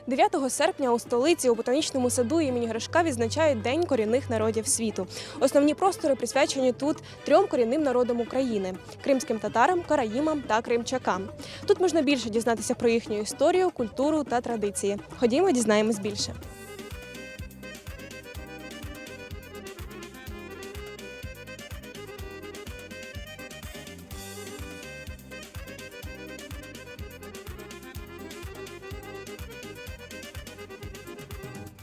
9 серпня у столиці у ботанічному саду імені Гришка відзначають День корінних народів світу. Основні простори присвячені тут 3 корінним народам України – кримським татарам, караїмам та кримчакам. Тут можна більше дізнатися про їхню історію, культуру та традиції. Ходімо, дізнаємось більше.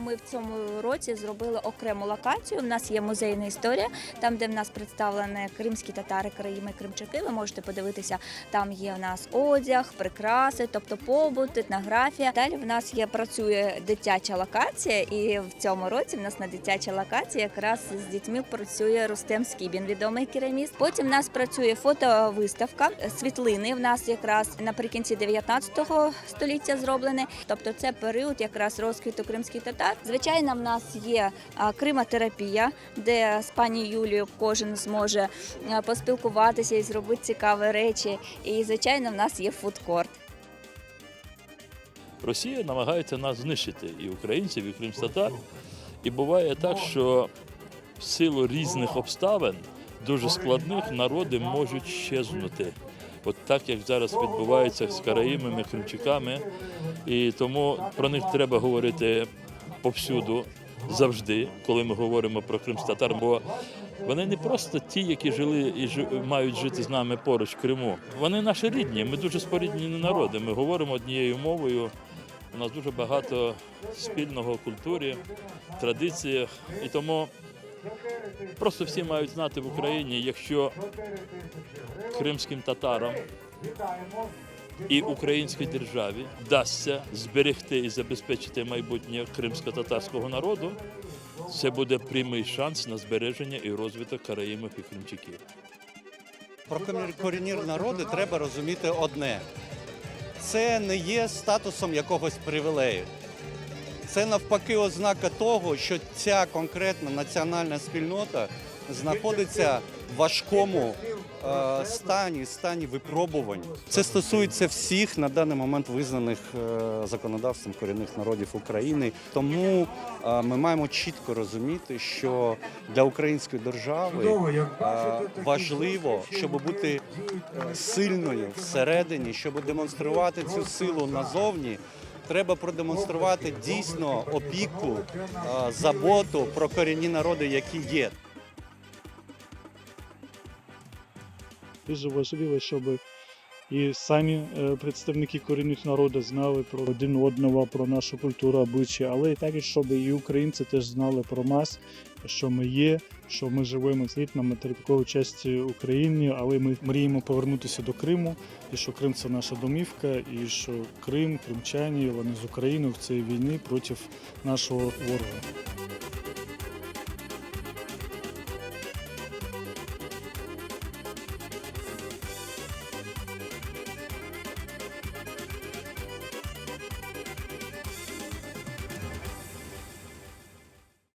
Ми в цьому році зробили окрему локацію. У нас є музейна історія, там, де в нас представлені кримські татари, караїми, кримчаки. Ви можете подивитися, там є у нас одяг, прикраси, тобто побут, етнографія. Далі в нас працює дитяча локація, і в цьому році в нас на дитячій локації якраз з дітьми працює Рустем Скібін, відомий кераміст. Потім в нас працює фотовиставка, світлини в нас якраз наприкінці 19 століття зроблені. Тобто це період якраз розквіту кримських татар. Звичайно, в нас є кримотерапія, де з пані Юлією кожен зможе поспілкуватися і зробити цікаві речі. І, звичайно, в нас є фудкорт. Росія намагається нас знищити, і українців, і кримськотатар. І буває так, що в силу різних обставин, дуже складних, народи можуть щезнути. От так, як зараз відбувається з караїмами, кримчаками. І тому про них треба говорити повсюду, завжди, коли ми говоримо про кримськотатар, бо вони не просто ті, які жили і мають жити з нами поруч в Криму. Вони наші рідні, ми дуже споріднені народи, ми говоримо однією мовою, у нас дуже багато спільного в культурі, традиціях. І тому просто всі мають знати в Україні, якщо кримським татарам і українській державі вдасться зберегти і забезпечити майбутнє кримсько-татарського народу, це буде прямий шанс на збереження і розвиток караїмів і кримчаків. Про корінні народи треба розуміти одне. Це не є статусом якогось привілею. Це навпаки ознака того, що ця конкретна національна спільнота знаходиться в важкому стані випробувань. Це стосується всіх на даний момент визнаних законодавством корінних народів України. Тому ми маємо чітко розуміти, що для української держави важливо, щоб бути сильною всередині, щоб демонструвати цю силу назовні, треба продемонструвати дійсно опіку, заботу про корінні народи, які є. Дуже важливо, щоб і самі представники корінних народів знали про один одного, про нашу культуру, обичаї, але також, щоб і українці теж знали про нас, що ми є, що ми живемо на материковій частині України, але ми мріємо повернутися до Криму, і що Крим – це наша домівка, і що Крим, кримчані, вони з України в цій війні проти нашого ворога.